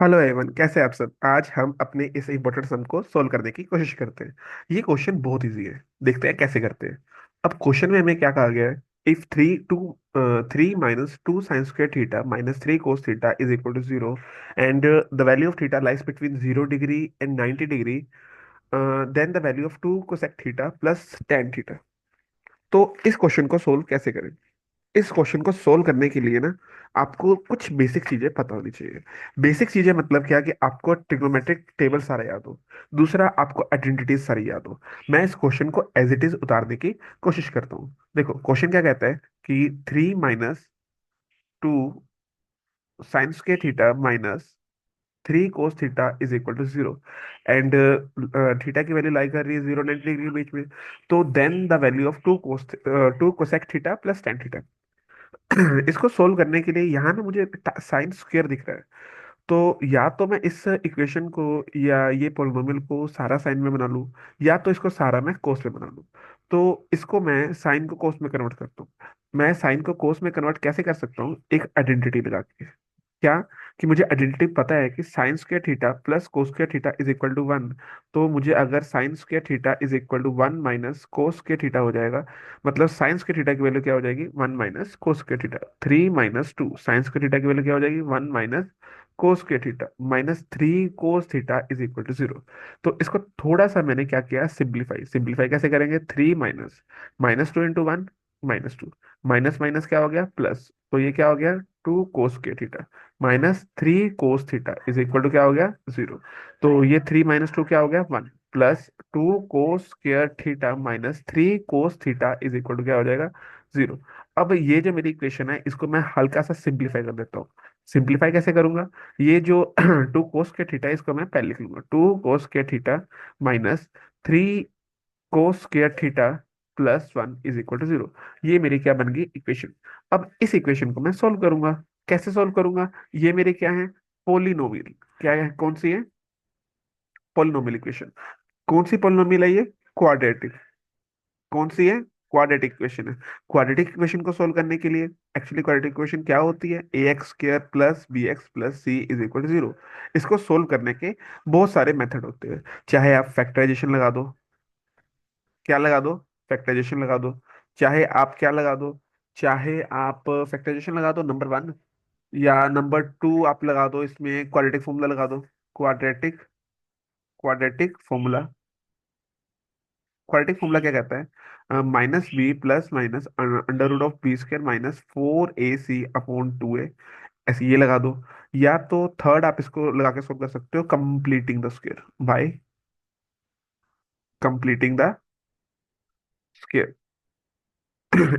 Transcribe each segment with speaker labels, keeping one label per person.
Speaker 1: Hello Avon, कैसे हैं आप सब। आज हम अपने इस इम्पोर्टेंट सम को सोल्व करने की कोशिश करते हैं। ये क्वेश्चन बहुत इजी है। देखते हैं कैसे करते हैं। अब क्वेश्चन में हमें क्या कहा गया है। If three minus two sine square theta minus three cos theta is equal to zero and the value of theta lies between 0 degree and 90 degree, then the value of two cosec theta plus ten theta. तो इस question को solve कैसे करें। इस question को solve करने के लिए ना, आपको कुछ बेसिक चीजें पता होनी चाहिए। बेसिक चीजें मतलब क्या कि आपको ट्रिग्नोमेट्रिक टेबल सारा याद हो। दूसरा, आपको आइडेंटिटीज सारी याद हो। मैं इस क्वेश्चन को एज इट इज उतारने की कोशिश करता हूँ। देखो क्वेश्चन क्या कहता है कि three minus two sine square theta minus three cos theta is equal to zero and theta की वैल्यू लाई कर रही है 0 90 डिग्री के बीच में। तो then the value of two cosec theta plus ten theta. इसको सोल्व करने के लिए यहाँ ना मुझे साइन स्क्वायर दिख रहा है। तो या तो मैं इस इक्वेशन को या ये पोलिनोमियल को सारा साइन में बना लूँ, या तो इसको सारा मैं कोस में बना लूँ। तो इसको मैं साइन को कोस में कन्वर्ट करता हूँ। मैं साइन को कोस में कन्वर्ट कैसे कर सकता हूँ, एक आइडेंटिटी लगा के। क्या कि मुझे आइडेंटिटी पता है कि sine square theta plus cos square theta is equal to one. तो मुझे अगर sine square theta is equal to one minus cos square theta हो जाएगा, मतलब साइन स्क्वायर थीटा की वैल्यू क्या हो जाएगी, one minus cos square theta. Three minus two sine square theta की वैल्यू क्या हो जाएगी, one minus cos square theta minus three cos theta is equal to zero. तो इसको थोड़ा सा मैंने क्या किया, सिंप्लीफाई। सिंप्लीफाई कैसे करेंगे, three minus minus two into one minus two, minus minus क्या हो गया प्लस, तो ये क्या हो गया two cos square theta minus three cos theta is equal to क्या हो गया, जीरो। तो ये थ्री माइनस टू क्या हो गया, one, plus two cos square theta minus three cos theta is equal to क्या हो जाएगा, जीरो। अब ये जो मेरी इक्वेशन है, इसको मैं हल्का सा सिंप्लीफाई कर देता हूँ। सिंप्लीफाई कैसे करूंगा, ये जो टू कोस के थीटा इसको मैं पहले लिख लूंगा, टू कोस के theta minus three cos square theta plus one is equal to zero. ये मेरी क्या बन गई इक्वेशन। अब इस इक्वेशन को मैं सोल्व करूंगा। कैसे सोल्व करूंगा, ये मेरे क्या है, पोलिनोमियल। क्या है, कौन सी है, पोलिनोमियल इक्वेशन। कौन सी पोलिनोमियल है ये, क्वाड्रेटिक। कौन सी है, क्वाड्रेटिक इक्वेशन है। क्वाड्रेटिक इक्वेशन को सोल्व करने के लिए, एक्चुअली क्वाड्रेटिक इक्वेशन क्या होती है, a x square plus b x plus c is equal to zero. इसको सोल्व करने के बहुत सारे मेथड होते हैं। चाहे आप फैक्टराइजेशन लगा दो, क्या लगा दो, फैक्टराइजेशन लगा दो। चाहे आप क्या लगा दो, चाहे आप फैक्टराइजेशन लगा दो नंबर वन, या नंबर टू आप लगा दो, इसमें क्वाड्रेटिक फॉर्मूला लगा दो। Quadratic quadratic formula, quadratic formula क्या कहता है, minus B plus minus under root of B square minus four A C upon two A, ऐसे ये लगा दो। या तो थर्ड आप इसको लगा के सोल्व कर सकते हो, completing the square by completing the square.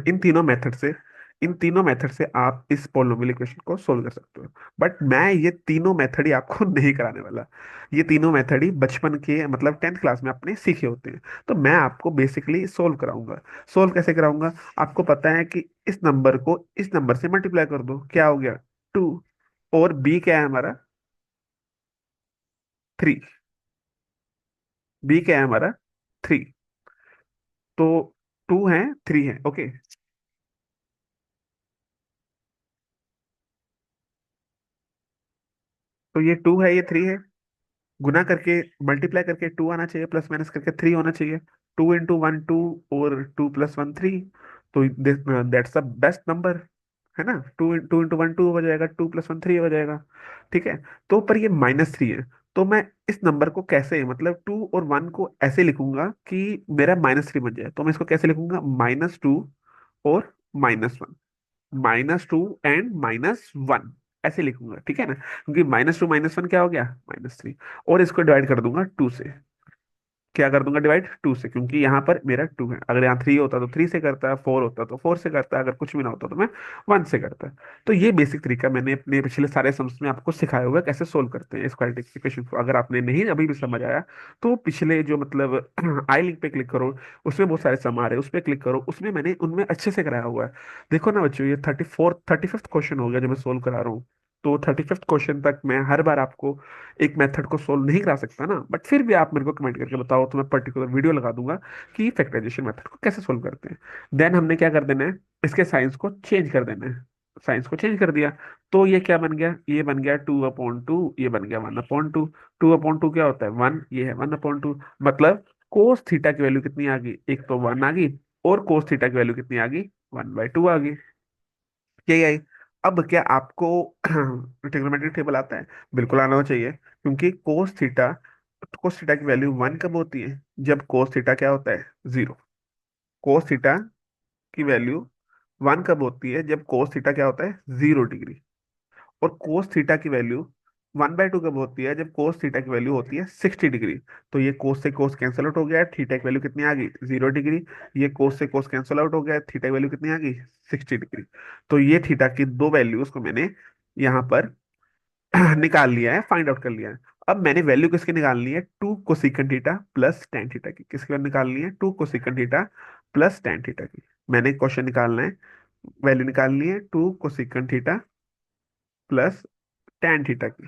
Speaker 1: इन तीनों मेथड से, इन तीनों मेथड से आप इस पोलिनोमियल इक्वेशन को सोल्व कर सकते हो। बट मैं ये तीनों मेथड ही आपको नहीं कराने वाला। ये तीनों मेथड ही बचपन के मतलब टेंथ क्लास में आपने सीखे होते हैं। तो मैं आपको बेसिकली सोल्व कराऊंगा। सोल्व कैसे कराऊंगा, आपको पता है कि इस नंबर को इस नंबर से मल्टीप्लाई कर दो, क्या हो गया, टू। और बी क्या है हमारा, थ्री। बी क्या है हमारा, थ्री। तो टू है, थ्री है, ओके। तो ये टू है, ये थ्री है। गुना करके, मल्टीप्लाई करके टू आना चाहिए, प्लस माइनस करके थ्री होना चाहिए। टू इंटू वन टू, और टू प्लस वन थ्री। तो दैट्स द बेस्ट नंबर, है ना। टू इंटू वन टू हो जाएगा, टू प्लस वन थ्री हो जाएगा। ठीक है। तो पर ये माइनस थ्री है। तो मैं इस नंबर को कैसे, मतलब टू और वन को ऐसे लिखूंगा कि मेरा माइनस थ्री बन जाए। तो मैं इसको कैसे लिखूंगा, माइनस टू और minus one, minus to and minus one, ऐसे लिखूंगा, ठीक है ना। क्योंकि माइनस टू माइनस वन क्या हो गया, माइनस थ्री। और इसको डिवाइड कर दूंगा टू से। क्या कर दूंगा, डिवाइड टू से, क्योंकि यहाँ पर मेरा टू है। अगर यहाँ थ्री होता तो थ्री से करता, फोर होता तो फोर से करता, अगर कुछ भी ना होता तो मैं वन से करता। तो ये बेसिक तरीका मैंने अपने पिछले सारे सम्स में आपको सिखाया हुआ है, कैसे सोल्व करते हैं इस क्वाड्रेटिक इक्वेशन को। अगर आपने नहीं अभी भी समझ आया, तो पिछले जो मतलब आई लिंक पे क्लिक करो, उसमें बहुत सारे सम आ रहे हैं, उस पर क्लिक करो, उसमें मैंने उनमें अच्छे से कराया हुआ है। देखो ना बच्चों, ये थर्टी फिफ्थ क्वेश्चन हो गया जो मैं सोल्व करा रहा हूँ। तो थर्टी फिफ्थ क्वेश्चन तक मैं हर बार आपको एक मेथड को सोल्व नहीं करा सकता ना, बट फिर भी आप मेरे को कमेंट करके बताओ, तो मैं पर्टिकुलर वीडियो लगा दूंगा कि फैक्टराइजेशन मेथड को कैसे सोल्व करते हैं। देन हमने क्या कर देना है, इसके साइंस को चेंज कर देना है। साइंस को चेंज कर दिया। तो ये क्या बन गया, ये बन गया 2/2, ये बन गया 1/2। 2/2 क्या होता है 1, ये है 1/2। मतलब कोस थीटा की वैल्यू कितनी आ गई, एक तो 1 आ गई, और कोस थीटा की वैल्यू कितनी आ गई, 1/2 आ गई। यही आई। अब क्या आपको ट्रिग्नोमेट्रिक टेबल आता है? बिल्कुल आना चाहिए, क्योंकि कोस थीटा की वैल्यू 1 कब होती है, जब कोस थीटा क्या होता है 0। कोस थीटा की वैल्यू 1 कब होती है, जब कोस थीटा क्या होता है 0 डिग्री। और कोस थीटा की वैल्यू 1/2 कब होती है, जब कोस थीटा की वैल्यू होती है 60 डिग्री। तो ये कोस से कोस कैंसिल आउट हो गया, थीटा की वैल्यू कितनी आ गई 0 डिग्री। ये कोस से कोस कैंसिल आउट हो गया, थीटा की वैल्यू कितनी आ गई 60 डिग्री। तो ये थीटा की दो वैल्यूज को मैंने यहाँ पर निकाल लिया है, फाइंड आउट कर लिया है। अब मैंने वैल्यू किसकी निकालनी है, 2 cosecant theta plus ten theta की। किसकी वैल्यू निकालनी है, 2 cosecant theta plus ten theta की। मैंने क्वेश्चन निकालना है, वैल्यू निकालनी है 2 cosecant theta plus ten theta की।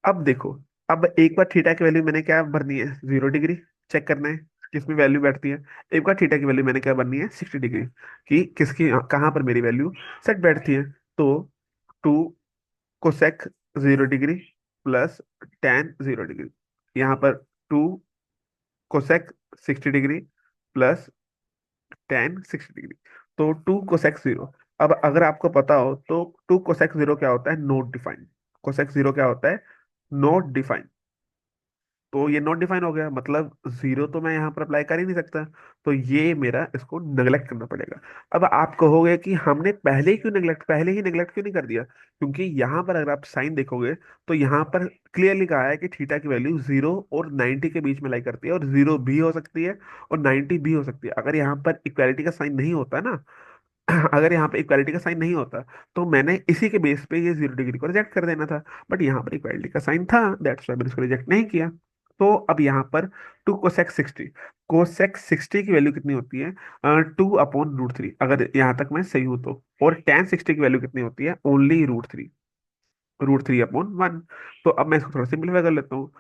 Speaker 1: अब देखो, अब एक बार थीटा की वैल्यू मैंने क्या भरनी है 0 डिग्री, चेक करना है किसमें वैल्यू बैठती है। एक बार थीटा की वैल्यू मैंने क्या भरनी है 60 डिग्री, कि किसकी कहाँ पर मेरी वैल्यू सेट बैठती है। तो 2 cosec 0 degree plus ten 0 degree, यहाँ पर 2 cosec 60 degree plus ten 60 degree. तो 2 कोसेक 0। अब अगर आपको पता हो तो 2 कोसेक 0 क्या होता है, नॉट डिफाइंड। कोसेक 0 क्या होता है, नॉट डिफाइंड। तो ये नॉट डिफाइन हो गया, मतलब जीरो तो मैं यहाँ पर अप्लाई कर ही नहीं सकता। तो ये मेरा इसको नेग्लेक्ट करना पड़ेगा। अब आप कहोगे कि हमने पहले ही नेग्लेक्ट क्यों नहीं कर दिया, क्योंकि यहाँ पर अगर आप साइन देखोगे तो यहाँ पर क्लियरली कहा है कि थीटा की वैल्यू 0 और 90 के बीच में लाई करती है, और 0 भी हो सकती है और 90 भी हो सकती है। अगर यहाँ पर इक्वालिटी का साइन नहीं होता ना, अगर यहाँ पे इक्वालिटी का साइन नहीं होता, तो मैंने इसी के बेस पे ये 0 डिग्री को रिजेक्ट कर देना था। बट यहाँ पर इक्वालिटी का साइन था, दैट्स व्हाई मैंने इसको रिजेक्ट नहीं किया। तो अब यहाँ पर 2 कोसेक 60, कोसेक 60 की वैल्यू कितनी होती है, 2/√3, अगर यहाँ तक मैं सही हूँ तो। और टेन 60 की वैल्यू कितनी होती है, ओनली √3, √3/1। तो अब मैं इसको थोड़ा सिंपलीफाई कर लेता हूँ।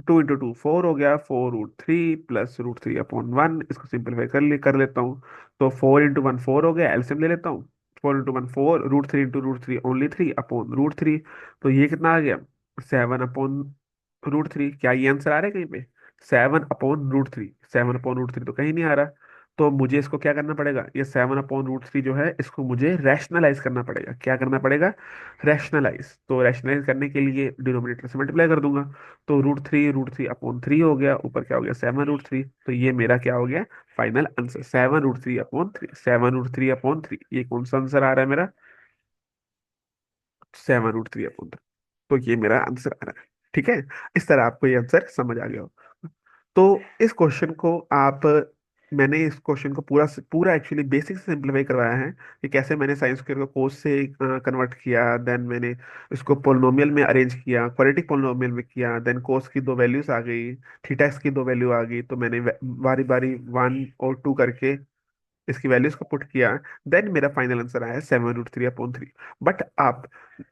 Speaker 1: 2 × 2 4 हो गया, 4√3 प्लस √3/1। इसको सिंपलीफाई कर लेता हूँ। तो 4 × 1 4 हो गया, एलसीएम ले लेता हूँ। 4 × 1 4, √3 × √3 ओनली 3/√3। तो ये कितना आ गया, 7/√3। क्या ये आंसर आ रहा है कहीं पे, 7/√3? 7/√3 तो कहीं नहीं आ रहा। तो मुझे इसको क्या करना पड़ेगा, ये 7/√3 जो है इसको मुझे रैशनलाइज करना पड़ेगा। क्या करना पड़ेगा, रैशनलाइज। तो रैशनलाइज करने के लिए डिनोमिनेटर से मल्टीप्लाई कर दूंगा। तो √3 हो गया, ऊपर क्या हो गया 7/√3। तो ये मेरा क्या हो गया, फाइनल आंसर 7√3/3। 7√3/3, ये कौन सा आंसर आ रहा है मेरा, 7√3/3। तो ये मेरा आंसर आ रहा है। ठीक है, इस तरह आपको ये आंसर समझ आ गया हो। तो इस क्वेश्चन को आप, मैंने इस क्वेश्चन को पूरा पूरा एक्चुअली बेसिक से सिंप्लीफाई करवाया है, कि कैसे मैंने साइन स्क्वायर को कोस से कन्वर्ट किया, देन मैंने इसको पोलिनोमियल में अरेंज किया, क्वाड्रेटिक पोलिनोमियल में किया, देन कोस की दो वैल्यूज आ गई, थीटा की दो वैल्यू आ गई, तो मैंने बारी बारी 1 और 2 करके इसकी वैल्यूज को पुट किया। देन मेरा फाइनल आंसर आया 7√3/3। बट आप,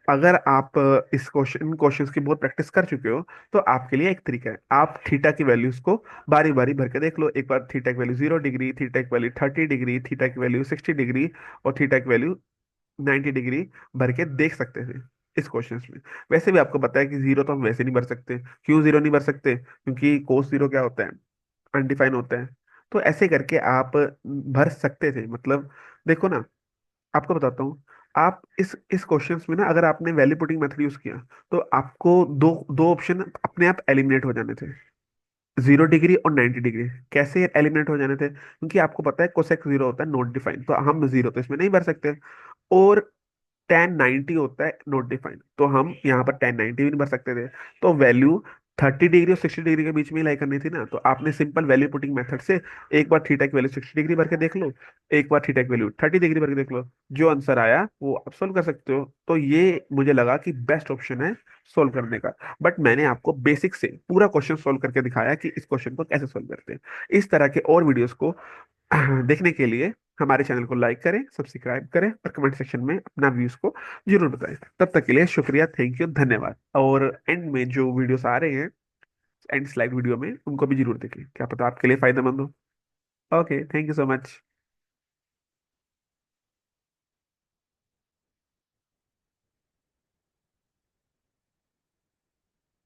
Speaker 1: अगर आप इस क्वेश्चंस की बहुत प्रैक्टिस कर चुके हो, तो आपके लिए एक तरीका है, आप थीटा की वैल्यूज को बारी बारी भर के देख लो। एक बार थीटा की वैल्यू 0 डिग्री, थीटा की वैल्यू 30 डिग्री, थीटा की वैल्यू 60 डिग्री, और थीटा की वैल्यू 90 डिग्री भर के देख सकते थे इस क्वेश्चन में। वैसे भी आपको पता है कि जीरो तो हम वैसे नहीं भर सकते। क्यों जीरो नहीं भर सकते, क्योंकि कोस जीरो क्या होता है, अनडिफाइन होता है। तो ऐसे करके आप भर सकते थे, मतलब देखो ना, आपको बताता हूँ। आप इस क्वेश्चंस में ना, अगर आपने वैल्यू पुटिंग मेथड यूज किया, तो आपको दो दो ऑप्शन अपने आप एलिमिनेट हो जाने थे, 0 डिग्री और 90 डिग्री। कैसे एलिमिनेट हो जाने थे, क्योंकि आपको पता है कोसेक 0 होता है नॉट डिफाइंड, तो हम जीरो तो इसमें नहीं भर सकते। और tan 90 होता है नॉट डिफाइंड, तो हम यहाँ पर tan 90 भी नहीं भर सकते थे। तो वैल्यू 30 डिग्री और 60 डिग्री के बीच में ही लाई करनी थी ना, तो आपने सिंपल वैल्यू पुटिंग मेथड से एक बार थीटा की वैल्यू 60 डिग्री भर के देख लो, एक बार थीटा की वैल्यू 30 डिग्री भर के देख लो, जो आंसर आया वो आप सोल्व कर सकते हो। तो ये मुझे लगा कि बेस्ट ऑप्शन है सोल्व करने का। बट मैंने आपको बेसिक से पूरा क्वेश्चन सोल्व करके दिखाया कि इस क्वेश्चन को कैसे सोल्व करते हैं। इस तरह के और वीडियोस को देखने के लिए हमारे चैनल को लाइक करें, सब्सक्राइब करें, और कमेंट सेक्शन में अपना व्यूज को जरूर बताएं। तब तक के लिए शुक्रिया, थैंक यू, धन्यवाद। और एंड में जो वीडियोस आ रहे हैं, एंड स्लाइड वीडियो में, उनको भी जरूर देखें, क्या पता आपके लिए फायदेमंद हो। Okay, thank you so much.